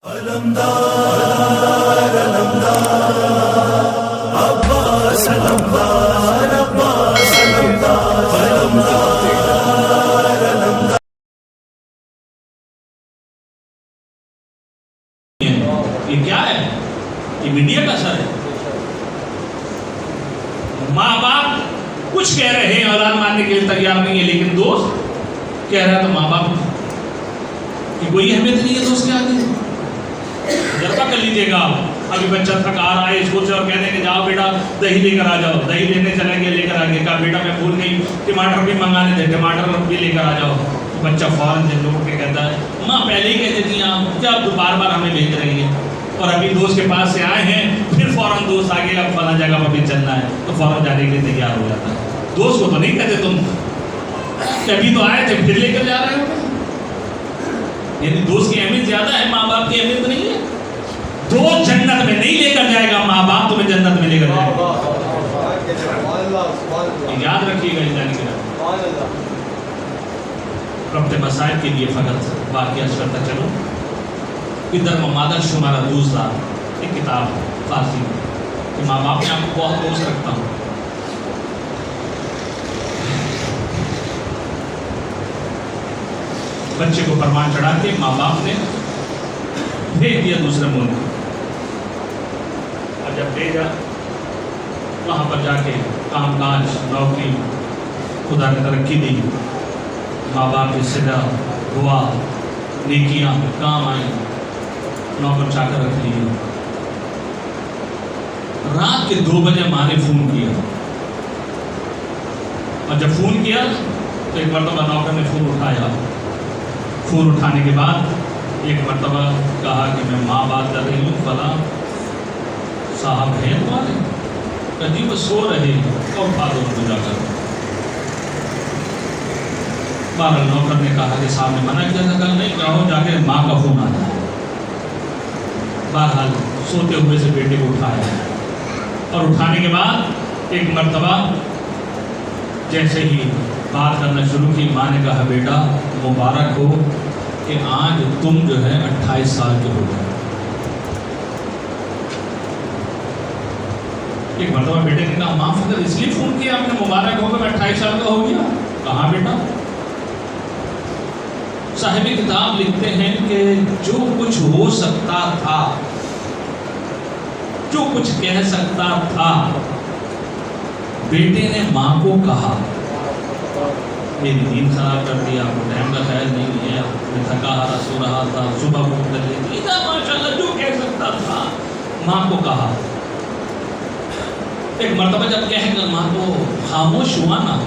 یہ کیا ہے؟ یہ میڈیا کا اثر ہے. ماں باپ کچھ کہہ رہے ہیں، اولاد ماننے کے لیے تیار نہیں ہے، لیکن دوست کہہ رہا ہے تو ماں باپ کی کوئی اہمیت نہیں ہے دوست کے آگے. تجربہ کر لیجیے گا. ابھی بچہ تھک آ رہا ہے اسکول سے اور کہتے ہیں کہ جاؤ بیٹا دہی لے کر آ جاؤ. دہی لینے چلیں گے، لے کر آ گئے. کہا بیٹا میں بھول گئی ٹماٹر بھی منگانے تھے، ٹماٹر بھی لے کر آ جاؤ. بچہ فوراً لوٹ کے کہتا ہے ماں پہلے ہی کہہ دیتی ہیں آپ کیا بار بار ہمیں بھیج رہی ہیں. اور ابھی دوست کے پاس سے آئے ہیں، پھر فوراً دوست آگے اب فلاں جگہ پر بھی چلنا ہے تو فوراً جانے کے لیے تیار ہو جاتا ہے. دوست کو تو نہیں کہتے تم کہ ابھی تو آئے تھے پھر لے کر جا رہے ہو. یعنی دوست کی اہمیت زیادہ ہے، ماں باپ کی اہمیت نہیں ہے. دوست جنت میں نہیں لے کر جائے گا، ماں باپ تمہیں جنت میں لے کر جائے گا. یاد رکھیے گا جانے کے ربط مسائل کے لیے فقط واقعہ کرتا چلو. ادھر مادر شمارا دوسرا ایک کتاب فارسی کہ ماں باپ نے آپ کو بہت دوست رکھتا ہوں. بچے کو فرمان چڑھا کے ماں باپ نے بھیج دیا دوسرے ملک. اور جب بھیجا وہاں پر جا کے کام کاج نوکری خدا نے ترقی دی. ماں باپ کی صدا دعا نیکیاں کام آئیں، نوکر چاکر رکھ لیے. رات کے 2 بجے ماں نے فون کیا، اور جب فون کیا تو ایک مرتبہ نوکر نے فون اٹھایا. فون اٹھانے کے بعد ایک مرتبہ کہا کہ میں ماں بات کر رہی ہوں، فلاں صاحب ہیں تمہارے؟ کہتی وہ سو رہے ہیں. اور اٹھا دو ان کو جا کر. بہرحال نوکر نے کہا کہ صاحب نے منع کیا تھا، کہا نہیں جاؤ جا کے ماں کا فون آتا ہے. بہرحال سوتے ہوئے سے بیٹے کو اٹھایا، اور اٹھانے کے بعد ایک مرتبہ جیسے ہی بات کرنا شروع کی، ماں نے کہا بیٹا مبارک ہو کہ آج تم جو ہے 28 سال کے ہو گئے. ایک مرتبہ بیٹے نے کہا ماں فقط اس لیے فون کیا آپ نے مبارک ہو کہ میں 28 سال کا ہو گیا؟ کہاں بیٹا. صاحب کتاب لکھتے ہیں کہ جو کچھ ہو سکتا تھا، جو کچھ کہہ سکتا تھا، بیٹے نے ماں کو کہا. میری نیند خراب کر دیا، آپ کو ٹائم کا خیال نہیں ہے، میں تھکا ہارا سو رہا تھا، صبح کو کر لیتی تھا، ماشاءاللہ جو کہہ سکتا تھا ماں کو کہا. ایک مرتبہ جب کہہ کر ماں کو خاموش ہوا نا،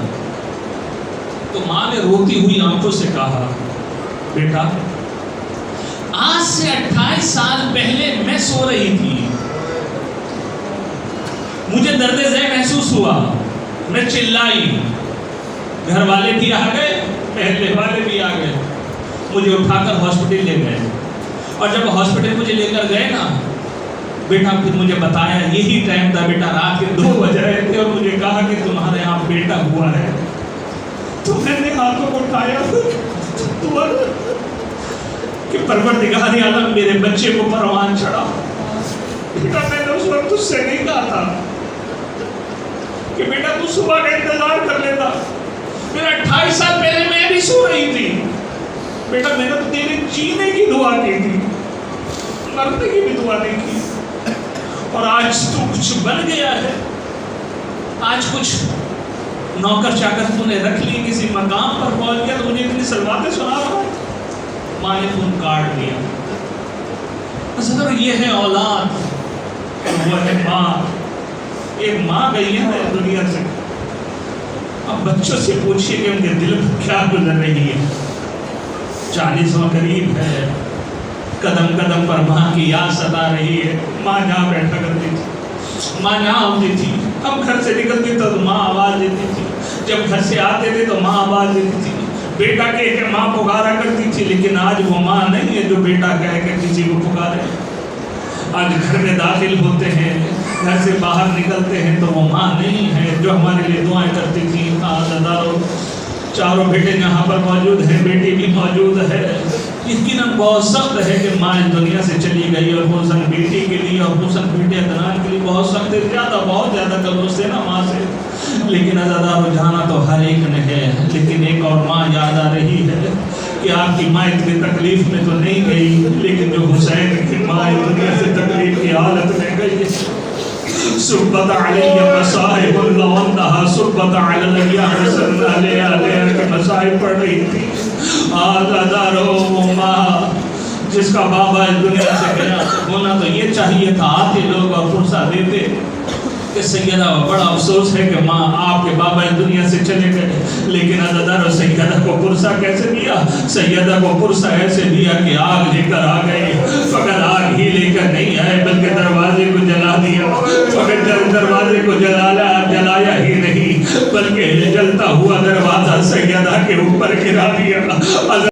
تو ماں نے روتی ہوئی آنکھوں سے کہا بیٹا آج سے 28 سال پہلے میں سو رہی تھی، مجھے درد ذہ محسوس ہوا، میں چلائی، گھر والے بھی آ گئے، پہلے والے بھی آ گئے، مجھے اٹھا کر ہاسپٹل لے گئے. اور جب ہاسپٹل مجھے لے کر گئے نا بیٹا، پھر مجھے بتایا یہی ٹائم تھا بیٹا، رات کے 2 بج رہے تھے، اور مجھے کہا کہ تمہارے یہاں بیٹا ہوا ہے. تو میں نے ہاتھوں کو اٹھایا کہ پروردگار عالم میرے بچے کو پروان چڑھا. بیٹا میں نے اس وقت تجھ سے نہیں کہا تھا کہ بیٹا تو صبح کا انتظار کر لیتا. میرا 28 سال پہلے میں بھی سو رہی تھی بیٹا، میں نے تو تیرے جینے کی دعا کی تھی، مرنے کی بھی دعا نہیں کی. اور آج تو کچھ بن گیا ہے، آج کچھ نوکر چاکر تو نے رکھ لی، کسی مقام پر پہنچ گیا تو مجھے اتنی سلواتیں سنا رہا ہے. ماں نے فون کاٹ دیا. اصل یہ ہے اولاد، وہ ہے ماں. ایک ماں گئی ہے نا دنیا سے. اب بچوں سے پوچھئے کہ ان کے دل پر کیا گزر رہی ہے. 40واں قریب ہے، قدم قدم پر ماں کی یاد ستا رہی ہے. ماں جہاں بیٹھا کرتی تھی، ماں جہاں ہوتی تھی، ہم گھر سے نکلتی تھا تو ماں آواز دیتی تھی، جب گھر سے آتے تھے تو ماں آواز دیتی تھی. بیٹا کہہ کے ماں پکارا کرتی تھی، لیکن آج وہ ماں نہیں ہے جو بیٹا کہہ کے کسی کو پکارے. آج گھر میں داخل ہوتے ہیں، گھر سے باہر نکلتے ہیں تو وہ ماں نہیں ہے جو ہمارے لیے دعائیں کرتی تھی. چاروں بیٹے یہاں پر موجود ہیں، بیٹی بھی موجود ہے. یقیناً بہت سخت ہے کہ ماں اس دنیا سے چلی گئی، اور حسن بیٹی کے لیے اور حسن بیٹے عدنان کے لیے بہت سخت ہے، بہت زیادہ قرض تھے نا ماں سے، لیکن عزادارو جانا تو ہر ایک نے ہے، لیکن ایک اور ماں یاد آ رہی ہے کہ آپ کی ماں اتنی تکلیف میں تو نہیں گئی، لیکن جو حسین کی ماں اس دنیا سے تکلیف کی حالت میں گئی ہے۔ صبت علی مصائب لوندہا صبت علی حسن علیہ کے مصائب پڑھ رہی تھی۔ عزادارو ماں جس کا بابا اس دنیا سے گیا، ہونا تو یہ چاہیے تھا آتے لوگ اور فرصہ دیتے کہ سیدہ بڑا افسوس ہے کہ ماں آپ کے بابا اس دنیا سے چلے گئے، لیکن عزادارو سیدہ کو پرسہ کیسے دیا؟ سیدہ کو پرسہ ایسے دیا کہ آگ لے کر آ گئے، فقط آگ ہی لے کر نہیں آئے بلکہ دروازے کو جلا دیا، فقط دروازے کو جلایا ہی نہیں بلکہ جلتا ہوا دروازہ سیدہ کے اوپر گرا دیا۔